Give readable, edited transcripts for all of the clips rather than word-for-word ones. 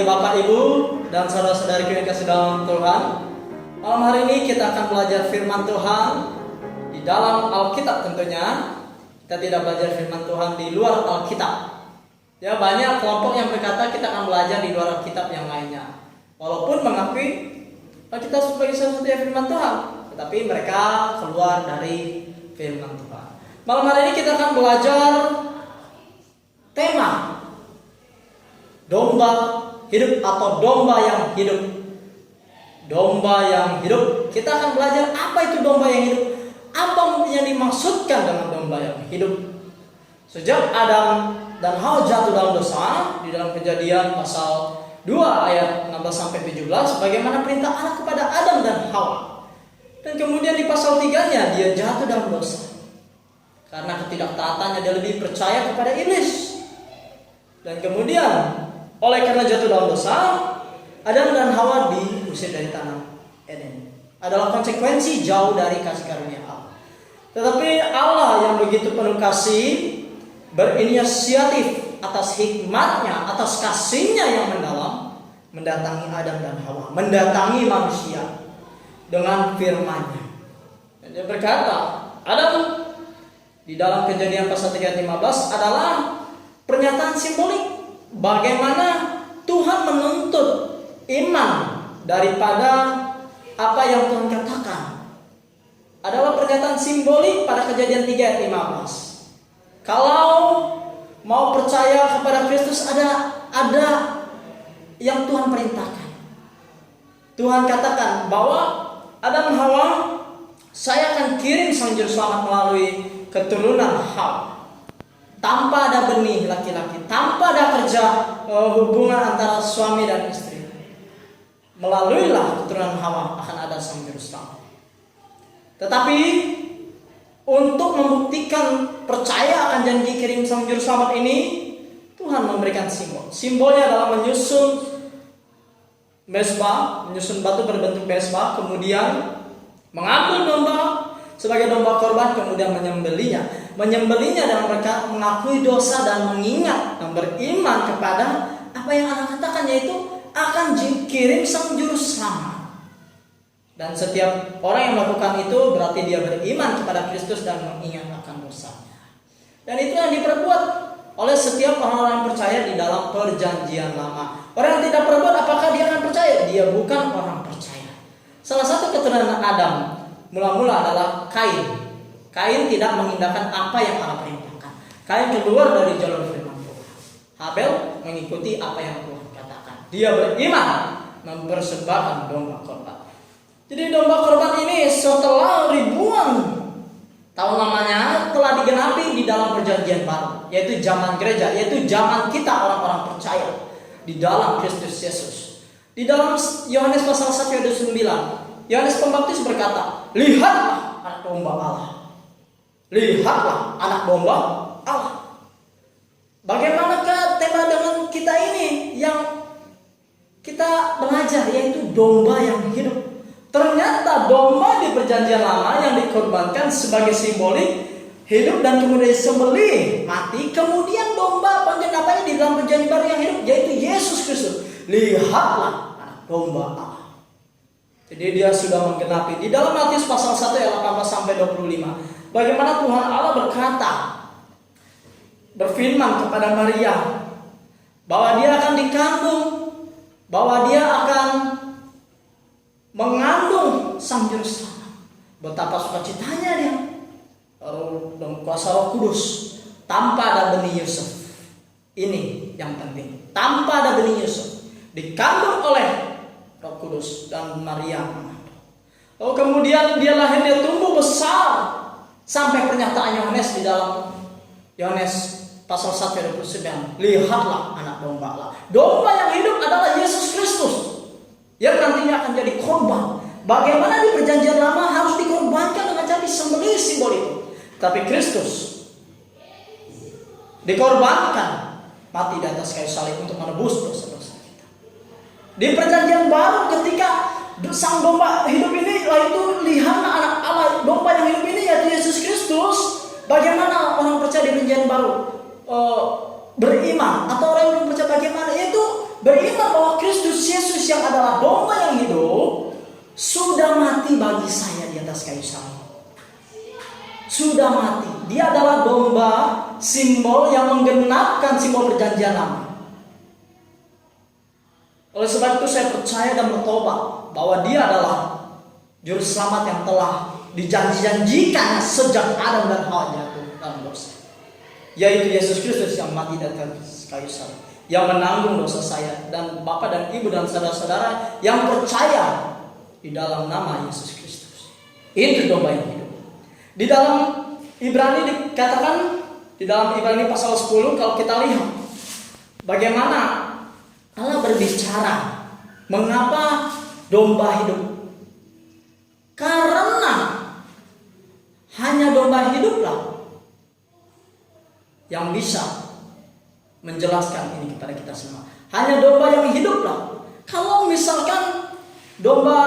pagi Bapak Ibu dan saudara-saudariku yang kasih dalam Tuhan. Malam hari ini kita akan belajar firman Tuhan di dalam Alkitab tentunya. Kita tidak belajar firman Tuhan di luar Alkitab. Ya, banyak kelompok yang berkata kita akan belajar di luar Alkitab yang lainnya, walaupun mengakui Alkitab sebagai satu-satunya firman Tuhan, tetapi mereka keluar dari firman Tuhan. Malam hari ini kita akan belajar tema domba hidup atau domba yang hidup. Domba yang hidup. Kita akan belajar apa itu domba yang hidup, apa yang dimaksudkan dengan domba yang hidup. Sejak Adam dan Hawa jatuh dalam dosa, di dalam Kejadian pasal 2 ayat 16 sampai 17, bagaimana perintah Allah kepada Adam dan Hawa. Dan kemudian di pasal 3-nya dia jatuh dalam dosa. Karena ketidaktaatannya dia lebih percaya kepada iblis. Dan kemudian oleh karena jatuh dalam dosa, Adam dan Hawa diusir dari tanah Eden. Adalah konsekuensi jauh dari kasih karunia Allah. Tetapi Allah yang begitu penuh kasih, berinisiatif atas hikmatnya, atas kasihnya yang mendalam, mendatangi Adam dan Hawa, mendatangi manusia dengan firman-Nya. Dan dia berkata, Adam, di dalam Kejadian pasal 3 ayat 15 adalah pernyataan simbolik bagaimana Tuhan menuntut iman daripada apa yang Tuhan katakan. Adalah pernyataan simbolik pada Kejadian 3 ayat 15. Kalau mau percaya kepada Kristus ada yang Tuhan perintahkan. Tuhan katakan bahwa Adam dan Hawa, saya akan kirim Sang Juru Selamat melalui keturunan Hawa. Tanpa ada benih laki-laki, tanpa ada kerja hubungan antara suami dan istri. Melaluilah keturunan Hawa akan ada Sang Juru Selamat. Tetapi untuk membuktikan percaya akan janji kirim Sang Juru Selamat ini, Tuhan memberikan simbol. Simbolnya adalah menyusun mezbah, menyusun batu berbentuk mezbah, kemudian mengambil domba sebagai domba korban, kemudian menyembelinya. Menyembelinya dan mereka mengakui dosa dan mengingat dan beriman kepada apa yang Allah katakan, yaitu akan dikirim Sang Juru Selamat. Dan setiap orang yang melakukan itu berarti dia beriman kepada Kristus dan mengingat akan dosanya. Dan itu yang diperbuat oleh setiap orang-orang percaya di dalam perjanjian lama. Orang yang tidak perbuat, apakah dia akan percaya? Dia bukan orang percaya. Salah satu keturunan Adam mula-mula adalah Kain. Kain tidak mengindahkan apa yang Allah perintahkan. Kain keluar dari jalur firman Tuhan. Habel mengikuti apa yang Tuhan katakan. Dia beriman mempersembahkan domba korban. Jadi domba korban ini setelah ribuan tahun lamanya telah digenapi di dalam perjanjian baru, yaitu zaman gereja, yaitu zaman kita orang-orang percaya di dalam Kristus Yesus. Di dalam Yohanes pasal 1 ayat 9, Yohanes Pembaptis berkata, lihatlah anak domba Allah. Lihatlah anak domba Allah. Bagaimanakah tema dengan kita ini yang kita belajar, yaitu domba yang hidup? Ternyata domba di perjanjian lama yang dikorbankan sebagai simbolik hidup dan kemudian disembelih, mati, kemudian domba penggenapannya di dalam perjanjian baru yang hidup, yaitu Yesus Kristus. Lihatlah anak domba Allah. Jadi dia sudah menggenapi. Di dalam Matius pasal 1 ayat 18 sampai 25, bagaimana Tuhan Allah berkata, berfirman kepada Maria bahwa dia akan dikandung, bahwa dia akan mengandung Sang Juru Selamat. Betapa sukacitanya dia. Dan kuasa Roh Kudus, tanpa ada benih Yusuf. Ini yang penting. Tanpa ada benih Yusuf, dikandung oleh Roh Kudus dan Maria. Lalu kemudian dia lahir, dia tumbuh besar sampai pernyataan Yohanes di dalam Yohanes pasal 1 ayat 29. Lihatlah anak domba Allah. Domba yang hidup adalah Yesus Kristus yang nantinya akan jadi korban. Bagaimana di perjanjian lama harus dikorbankan dengan cara disembelih simbol itu. Tapi Kristus dikorbankan mati di atas kayu salib untuk menebus dosa-dosa kita. Di perjanjian baru ketika sang domba hidup ini, itu lihatlah anak Allah, domba yang hidup ini yaitu Yesus Kristus. Bagaimana orang percaya di perjanjian baru beriman, atau orang yang belum percaya bagaimana? Yaitu beriman bahwa Kristus Yesus yang adalah domba yang hidup sudah mati bagi saya di atas kayu salib. Sudah mati. Dia adalah domba, simbol yang menggenapkan simbol perjanjian lama. Oleh sebab itu saya percaya dan bertobat bahwa dia adalah juru selamat yang telah dijanjikan sejak Adam dan Hawa jatuh dalam dosa. Yaitu Yesus Kristus yang mati di atas kayu salib, yang menanggung dosa saya dan Bapak dan Ibu dan saudara-saudara yang percaya di dalam nama Yesus Kristus. Itu domba yang hidup. Di dalam Ibrani dikatakan, di dalam Ibrani pasal 10, kalau kita lihat bagaimana Allah berbicara mengapa domba hidup. Karena hanya domba hiduplah yang bisa menjelaskan ini kepada kita semua. Hanya domba yang hiduplah. Kalau misalkan domba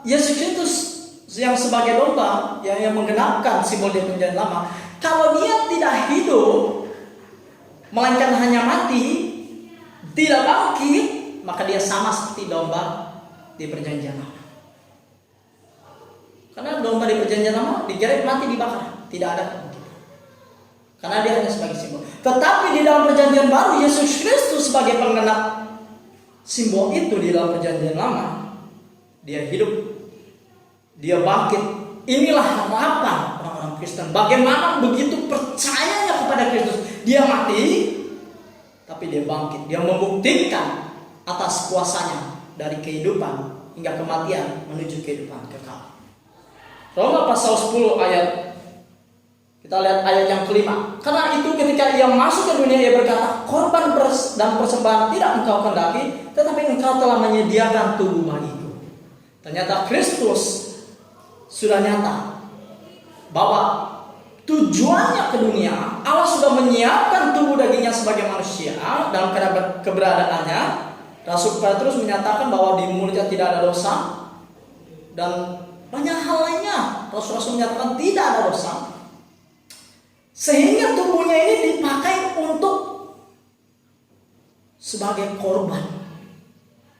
Yesus Kristus yang sebagai domba yang menggenapkan simbol di perjanjian lama, kalau dia tidak hidup melainkan hanya mati, tidak bangkit, maka dia sama seperti domba di perjanjian lama. Karena domba di perjanjian lama digeret mati dibakar, tidak ada kemungkinan. Karena dia hanya sebagai simbol. Tetapi di dalam perjanjian baru Yesus Kristus sebagai penggenap simbol itu di dalam perjanjian lama, dia hidup, dia bangkit. Inilah harapan orang-orang Kristen. Bagaimana begitu percayanya kepada Kristus. Dia mati, tapi dia bangkit. Dia membuktikan atas kuasanya dari kehidupan hingga kematian menuju kehidupan kekal. Roma pasal 10 ayat, kita lihat ayat yang kelima. Karena itu ketika ia masuk ke dunia, ia berkata, korban dan persembahan tidak engkau kendaki, tetapi engkau telah menyediakan tubuh bagiku. Ternyata Kristus sudah nyata bahwa tujuannya ke dunia, Allah sudah menyiapkan tubuh dagingnya sebagai manusia dalam keberadaannya. Rasul Petrus menyatakan bahwa di mulutnya tidak ada dosa dan banyak hal lainnya. Rasul-rasul menyatakan tidak ada dosa, sehingga tubuhnya ini dipakai untuk sebagai korban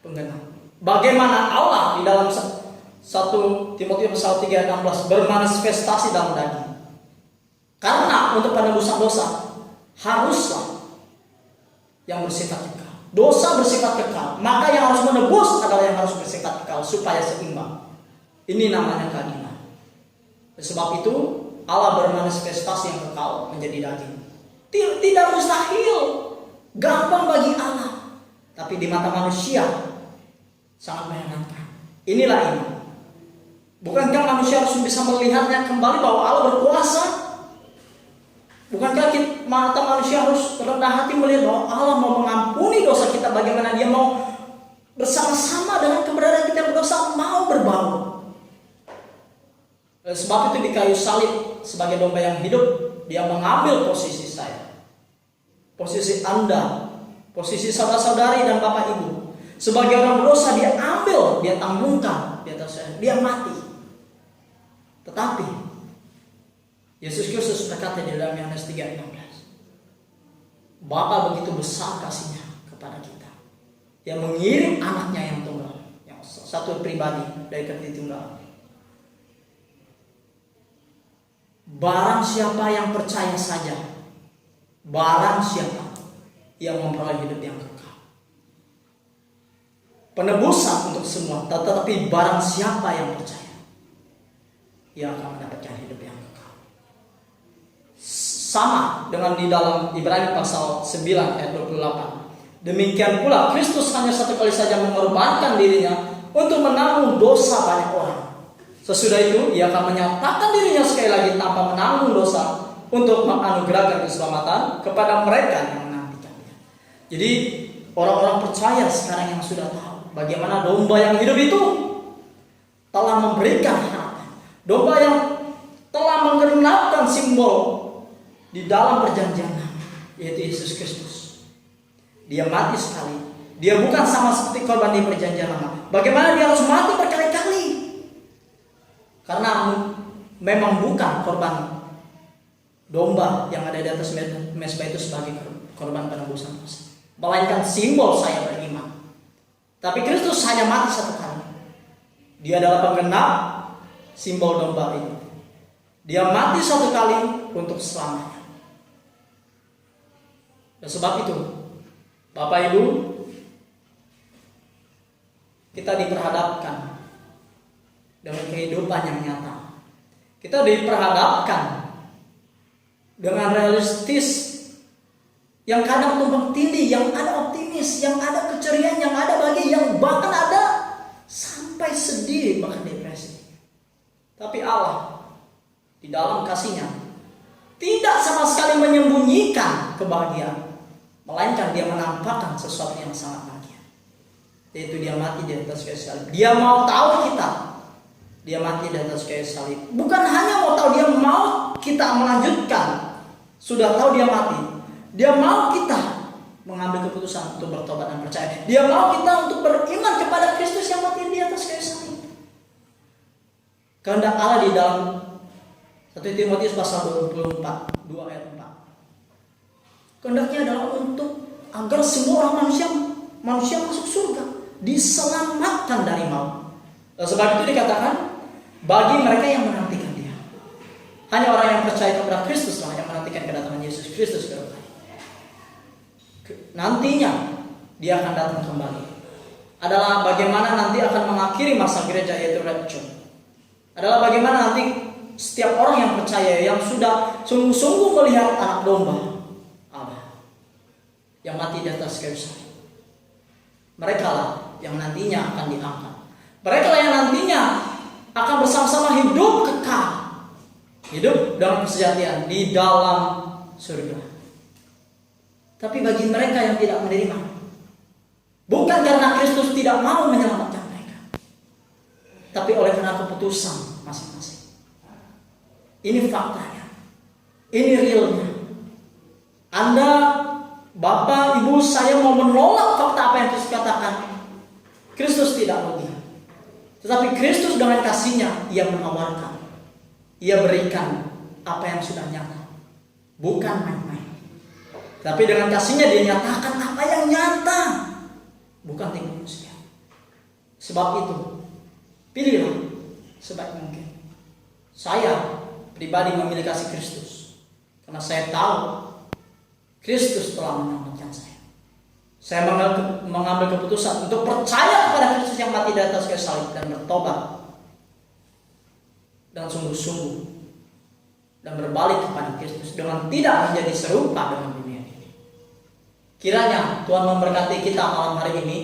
pengganti. Bagaimana Allah di dalam 1 Timotius pasal 3 ayat 16 bermanifestasi dalam daging. Karena untuk penebusan dosa haruslah yang bersifat kekal. Dosa bersifat kekal, maka yang harus menebus adalah yang harus bersifat kekal supaya seimbang. Ini namanya keadilan. Sebab itu Allah bermanifestasi yang kekal menjadi daging. Tidak mustahil, gampang bagi Allah. Tapi di mata manusia sangat menyenangkan. Inilah ini. Bukankah manusia harus bisa melihatnya kembali bahwa Allah berkuasa? Bukankah mata manusia harus rendah hati melihat bahwa Allah mau mengampuni dosa kita? Bagaimana dia mau bersama-sama dengan keberadaan kita yang berdosa, mau berbaur. Sebab itu di kayu salib sebagai domba yang hidup, dia mengambil posisi saya, posisi Anda, posisi saudara-saudari dan bapak ibu. Sebagai orang berdosa dia ambil, dia tanggungkan di atas saya, dia mati. Tetapi Yesus Kristus berkata di dalam Yohanes 3:16, Bapa begitu besar kasihnya kepada kita, yang mengirim anaknya yang tunggal, yang satu pribadi dari Tritunggal. Barang siapa yang percaya saja, barang siapa yang memperoleh hidup yang kekal. Penebusan untuk semua, tetapi barang siapa yang percaya, ia akan mendapatkan hidup yang kekal. Sama dengan di dalam Ibrani pasal 9 ayat 28. Demikian pula Kristus hanya satu kali saja mengorbankan dirinya untuk menanggung dosa banyak orang. Sesudah itu ia akan menyatakan dirinya sekali lagi tanpa menanggung dosa untuk menganugerahkan keselamatan kepada mereka yang menantikannya. Jadi orang-orang percaya sekarang yang sudah tahu bagaimana domba yang hidup itu telah memberikan harapan. Domba yang telah menggenapkan simbol di dalam perjanjian lama, yaitu Yesus Kristus. Dia mati sekali. Dia bukan sama seperti korban di perjanjian lama. Bagaimana dia harus mati berkali-kali? Karena memang bukan korban domba yang ada di atas mezbah itu sebagai korban penebusan dosa. melainkan simbol saya beriman. Tapi Kristus hanya mati satu kali. Dia adalah penggenap simbol domba itu. Dia mati satu kali untuk selamanya. Dan sebab itu, Bapak Ibu, kita diperhadapkan dengan kehidupan yang nyata. Kita diperhadapkan dengan realistis yang kadang tumpang tindih, yang ada optimis, yang ada keceriaan, yang ada bahagia, yang bahkan ada sampai sedih, bahkan depresi. Tapi Allah di dalam kasih-Nya tidak sama sekali menyembunyikan kebahagiaan, melainkan Dia menampakkan sesuatu yang sangat bahagia, yaitu Dia mati di atas kayu salib. Dia mau tahu kita, Dia mati di atas kayu salib. Bukan hanya mau tahu, Dia mau kita melanjutkan. Sudah tahu Dia mati, Dia mau kita mengambil keputusan untuk bertobat dan percaya. Dia mau kita untuk beriman kepada Kristus yang mati di atas kayu salib. Kehendak Allah di dalam 1 Timotius pasal 24, 2 ayat 4. Kehendaknya adalah untuk agar semua orang manusia masuk surga, diselamatkan dari maut. Sebab itu dikatakan, bagi mereka yang menantikan Dia. Hanya orang yang percaya kepada Kristus lah yang menantikan kedatangan Yesus Kristus kedua kali. Nantinya Dia akan datang kembali. Adalah bagaimana nanti akan mengakhiri masa gereja, yaitu rapture. Adalah bagaimana nanti setiap orang yang percaya, yang sudah sungguh-sungguh melihat anak domba Allah yang mati di atas kayu salib. Mereka lah yang nantinya akan diangkat. Mereka lah yang nantinya akan bersama-sama hidup kekal, hidup dalam kesejahteraan di dalam surga. Tapi bagi mereka yang tidak menerima, bukan karena Kristus tidak mau menyelamatkan mereka, tapi oleh karena keputusan masing-masing. Ini faktanya, ini realnya. Anda, Bapak, Ibu, saya mau menolak fakta apa yang Kristus katakan. Kristus tidak rugi, tetapi Kristus dengan kasih-Nya, Ia menawarkan, Ia berikan apa yang sudah nyata, bukan main-main. Tapi dengan kasih-Nya Dia nyatakan apa yang nyata, bukan tipu manusia. Sebab itu, pilihlah sebaik mungkin. Saya pribadi memilih kasih Kristus karena saya tahu Kristus telah menyelamatkan saya. Saya mengambil keputusan untuk percaya kepada Kristus yang mati di atas kayu salib dan bertobat dengan sungguh-sungguh dan berbalik kepada Kristus dengan tidak menjadi serupa dengan dunia ini. Kiranya Tuhan memberkati kita malam hari ini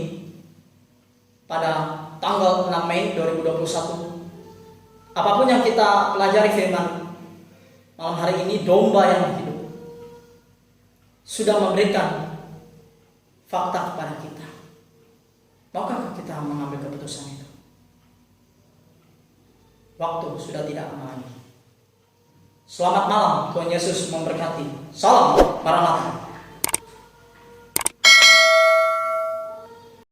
pada tanggal 6 Mei 2021. Apapun yang kita pelajari firman malam hari ini, domba yang hidup sudah memberikan fakta kepada kita. Maukah kita mengambil keputusan itu? Waktu sudah tidak lama lagi. Selamat malam, Tuhan Yesus memberkati. Salam Maranatha.